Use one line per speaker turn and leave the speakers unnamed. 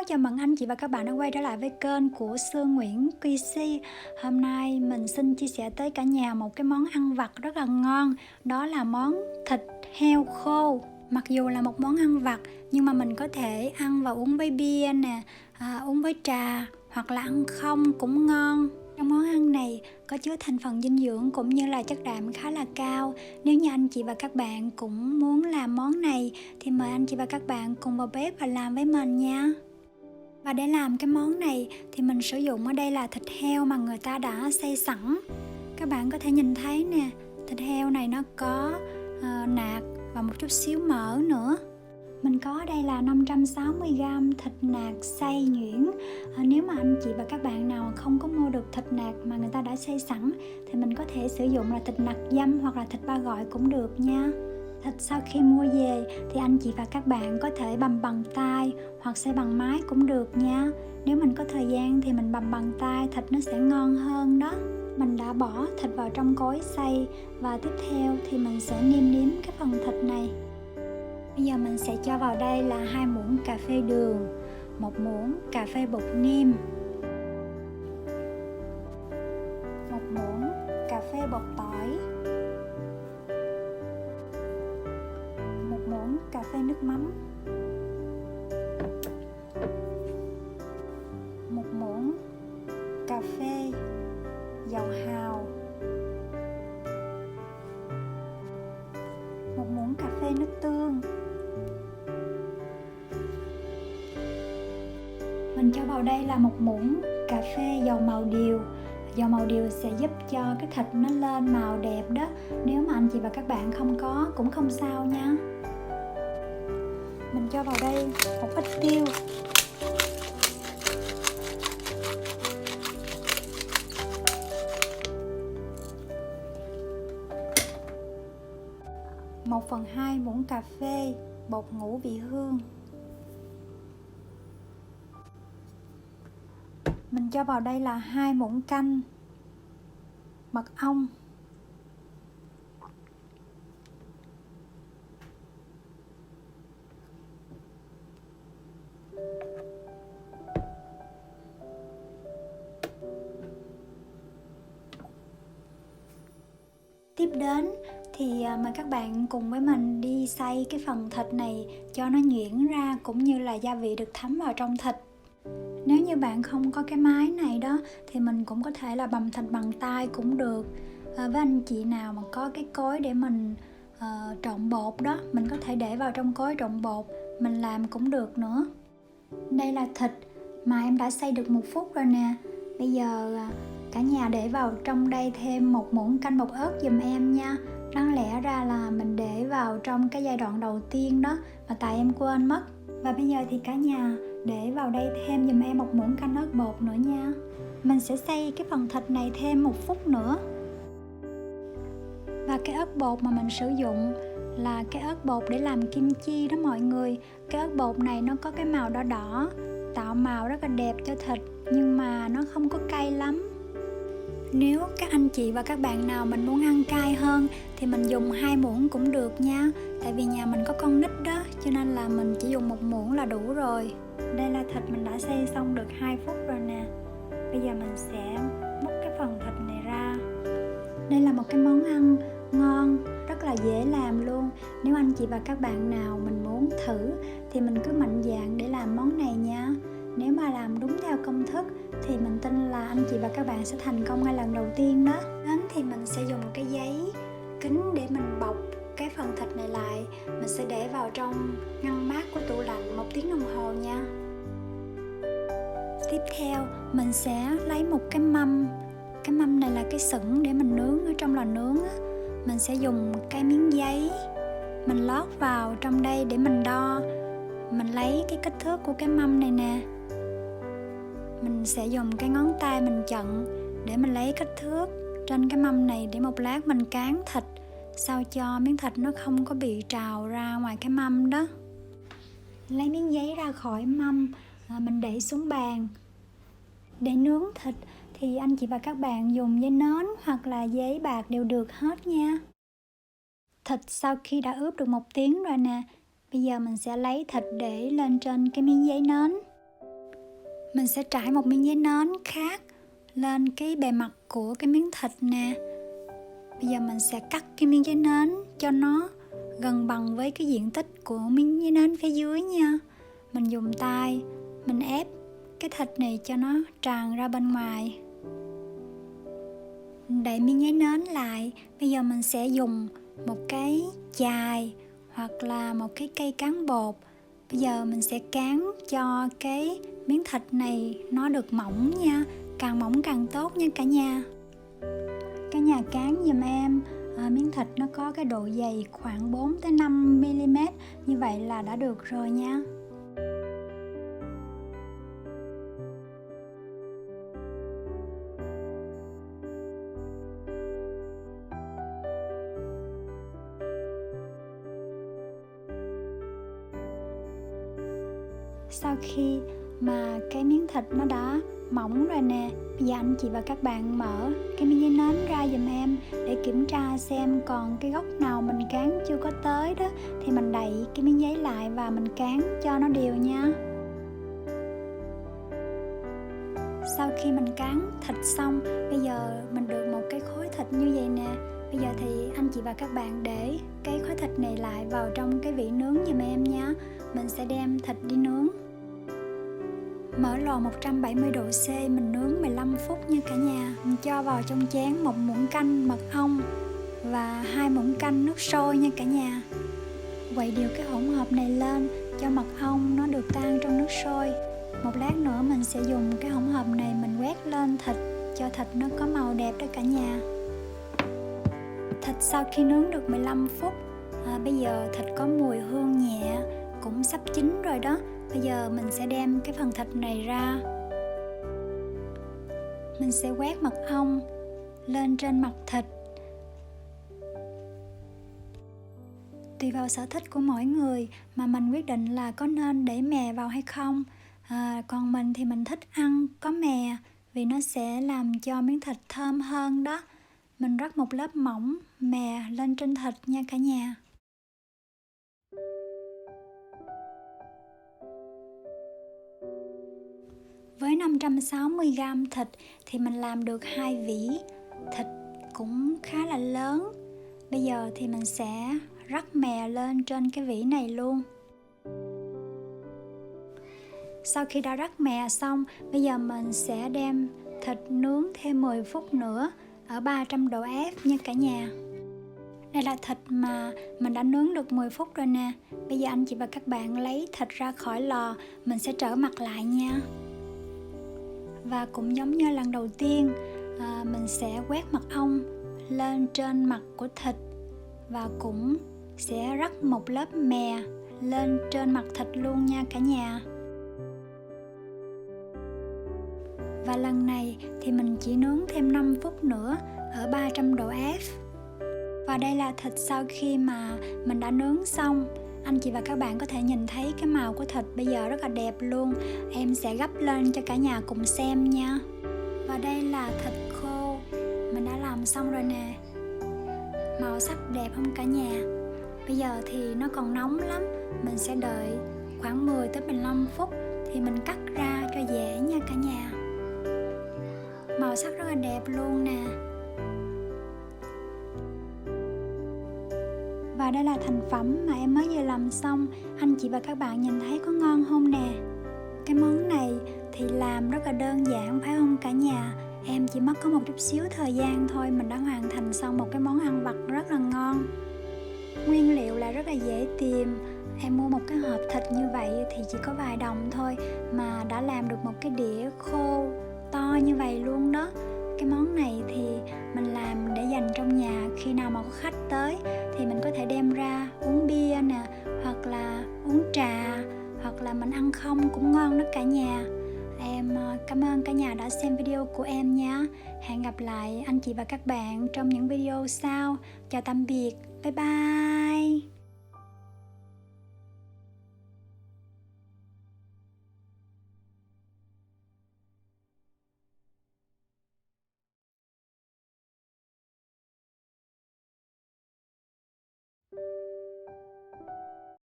chào mừng anh chị và các bạn đã quay trở lại với kênh của Sương Nguyễn QC. Hôm nay mình xin chia sẻ tới cả nhà một cái món ăn vặt rất là ngon. Đó là món thịt heo khô. Mặc dù là một món ăn vặt nhưng mà mình có thể ăn và uống với bia nè, uống với trà hoặc là ăn không cũng ngon. Trong món ăn này có chứa thành phần dinh dưỡng cũng như là chất đạm khá là cao. Nếu như anh chị và các bạn cũng muốn làm món này thì mời anh chị và các bạn cùng vào bếp và làm với mình nha. Và để làm cái món này thì mình sử dụng ở đây là thịt heo mà người ta đã xay sẵn. Các bạn có thể nhìn thấy nè, thịt heo này nó có nạc và một chút xíu mỡ nữa. Mình có ở đây là 560g thịt nạc xay nhuyễn. Nếu mà anh chị và các bạn nào không có mua được thịt nạc mà người ta đã xay sẵn thì mình có thể sử dụng là thịt nạc dăm hoặc là thịt ba gọi cũng được nha. Thịt sau khi mua về thì anh chị và các bạn có thể bằm bằng tay hoặc xay bằng máy cũng được nha. Nếu mình có thời gian thì mình bằm bằng tay, thịt nó sẽ ngon hơn đó. Mình đã bỏ thịt vào trong cối xay và tiếp theo thì mình sẽ nêm nếm cái phần thịt này. Bây giờ mình sẽ cho vào đây là 2 muỗng cà phê đường, 1 muỗng cà phê bột nêm, 1 muỗng cà phê bột tỏi, 1 muỗng cà phê nước mắm, 1 muỗng cà phê dầu hào, 1 muỗng cà phê nước tương. Mình cho vào đây là 1 muỗng cà phê dầu màu điều. Dầu màu điều sẽ giúp cho cái thịt nó lên màu đẹp đó. Nếu mà anh chị và các bạn không có cũng không sao nha. Mình cho vào đây một ít tiêu, một phần 2 muỗng cà phê bột ngũ vị hương. Mình cho vào đây là 2 muỗng canh mật ong, tiếp đến thì mời các bạn cùng với mình đi xay cái phần thịt này cho nó nhuyễn ra cũng như là gia vị được thấm vào trong thịt. Nếu như bạn không có cái máy này đó thì mình cũng có thể là bằm thịt bằng tay cũng được. Với anh chị nào mà có cái cối để mình trộn bột đó, mình có thể để vào trong cối trộn bột mình làm cũng được nữa. Đây là thịt mà em đã xay được 1 phút rồi nè. Bây giờ cả nhà để vào trong đây thêm 1 muỗng canh bột ớt giùm em nha. Đáng lẽ ra là mình để vào trong cái giai đoạn đầu tiên đó mà tại em quên mất. Và bây giờ thì cả nhà để vào đây thêm giùm em 1 muỗng canh ớt bột nữa nha. Mình sẽ xay cái phần thịt này thêm 1 phút nữa. Và cái ớt bột mà mình sử dụng là cái ớt bột để làm kim chi đó mọi người. Cái ớt bột này nó có cái màu đỏ đỏ, tạo màu rất là đẹp cho thịt nhưng mà nó không có cay lắm. Nếu các anh chị và các bạn nào mình muốn ăn cay hơn thì mình dùng 2 muỗng cũng được nha. Tại vì nhà mình có con nít đó cho nên là mình chỉ dùng 1 muỗng là đủ rồi. Đây là thịt mình đã xay xong được 2 phút rồi nè. Bây giờ mình sẽ múc cái phần thịt này ra. Đây là một cái món ăn ngon, rất là dễ làm luôn. Nếu anh chị và các bạn nào mình muốn thử thì mình cứ mạnh dạn để làm món này nha. Nếu mà làm đúng theo công thức thì mình tin là anh chị và các bạn sẽ thành công ngay lần đầu tiên đó. Đến thì mình sẽ dùng cái giấy kính để mình bọc cái phần thịt này lại. Mình sẽ để vào trong ngăn mát của tủ lạnh 1 tiếng đồng hồ nha. Tiếp theo mình sẽ lấy một cái mâm. Cái mâm này là cái sửng để mình nướng, ở trong lò nướng á. Mình sẽ dùng cái miếng giấy mình lót vào trong đây để mình đo. Mình lấy cái kích thước của cái mâm này nè. Mình sẽ dùng cái ngón tay mình chận để mình lấy kích thước trên cái mâm này để một lát mình cán thịt sao cho miếng thịt nó không có bị trào ra ngoài cái mâm đó. Lấy miếng giấy ra khỏi mâm, mình để xuống bàn. Để nướng thịt thì anh chị và các bạn dùng giấy nến hoặc là giấy bạc đều được hết nha. Thịt sau khi đã ướp được 1 tiếng rồi nè, bây giờ mình sẽ lấy thịt để lên trên cái miếng giấy nến. Mình sẽ trải một miếng giấy nến khác lên cái bề mặt của cái miếng thịt nè. Bây giờ mình sẽ cắt cái miếng giấy nến cho nó gần bằng với cái diện tích của miếng giấy nến phía dưới nha. Mình dùng tay, mình ép cái thịt này cho nó tràn ra bên ngoài. Đậy miếng giấy nến lại. Bây giờ mình sẽ dùng một cái chài hoặc là một cái cây cán bột. Bây giờ mình sẽ cán cho cái miếng thịt này nó được mỏng nha. Càng mỏng càng tốt nha cả nhà. Cả nhà cán giùm em miếng thịt nó có cái độ dày khoảng 4-5mm. Như vậy là đã được rồi nha. Sau khi mà cái miếng thịt nó đã mỏng rồi nè, bây giờ anh chị và các bạn mở cái miếng giấy nến ra giùm em để kiểm tra xem còn cái góc nào mình cán chưa có tới đó, thì mình đậy cái miếng giấy lại và mình cán cho nó đều nha. Sau khi mình cán thịt xong, bây giờ mình được một cái khối thịt như vậy nè. Bây giờ thì anh chị và các bạn để cái khối thịt này lại vào trong cái vỉ nướng giùm em nha. Mình sẽ đem thịt đi nướng. Mở lò 170 độ C, mình nướng 15 phút nha cả nhà. Mình cho vào trong chén 1 muỗng canh mật ong và 2 muỗng canh nước sôi nha cả nhà. Quậy đều cái hỗn hợp này lên cho mật ong nó được tan trong nước sôi. Một lát nữa mình sẽ dùng cái hỗn hợp này mình quét lên thịt cho thịt nó có màu đẹp đó cả nhà. Thịt sau khi nướng được 15 phút, bây giờ thịt có mùi hương nhẹ, cũng sắp chín rồi đó. Bây giờ mình sẽ đem cái phần thịt này ra. Mình sẽ quét mật ong lên trên mặt thịt. Tùy vào sở thích của mỗi người mà mình quyết định là có nên để mè vào hay không. Còn mình thì mình thích ăn có mè vì nó sẽ làm cho miếng thịt thơm hơn đó. Mình rắc một lớp mỏng mè lên trên thịt nha cả nhà. Với 560g thịt thì mình làm được 2 vỉ. Thịt cũng khá là lớn. Bây giờ thì mình sẽ rắc mè lên trên cái vỉ này luôn. Sau khi đã rắc mè xong, bây giờ mình sẽ đem thịt nướng thêm 10 phút nữa ở 300 độ F nha cả nhà. Đây là thịt mà mình đã nướng được 10 phút rồi nè. Bây giờ anh chị và các bạn lấy thịt ra khỏi lò, mình sẽ trở mặt lại nha. Và cũng giống như lần đầu tiên, mình sẽ quét mật ong lên trên mặt của thịt và cũng sẽ rắc một lớp mè lên trên mặt thịt luôn nha cả nhà. Và lần này thì mình chỉ nướng thêm 5 phút nữa ở 300 độ F. Và đây là thịt sau khi mà mình đã nướng xong. Anh chị và các bạn có thể nhìn thấy cái màu của thịt bây giờ rất là đẹp luôn. Em sẽ gấp lên cho cả nhà cùng xem nha. Và đây là thịt khô mình đã làm xong rồi nè. Màu sắc đẹp không cả nhà? Bây giờ thì nó còn nóng lắm. Mình sẽ đợi khoảng 10-15 phút thì mình cắt ra cho dễ nha cả nhà. Màu sắc rất là đẹp luôn nè. Và đây là thành phẩm mà em mới vừa làm xong. Anh chị và các bạn nhìn thấy có ngon không nè? Cái món này thì làm rất là đơn giản phải không cả nhà? Em chỉ mất có một chút xíu thời gian thôi, mình đã hoàn thành xong một cái món ăn vặt rất là ngon. Nguyên liệu là rất là dễ tìm. Em mua một cái hộp thịt như vậy thì chỉ có vài đồng thôi mà đã làm được một cái đĩa khô to như vậy luôn đó. Cái món này thì mình làm để dành trong nhà, khi nào mà có khách tới thì mình có thể đem ra uống bia nè, hoặc là uống trà, hoặc là mình ăn không cũng ngon đó cả nhà. Em cảm ơn cả nhà đã xem video của em nha. Hẹn gặp lại anh chị và các bạn trong những video sau. Chào tạm biệt, bye bye.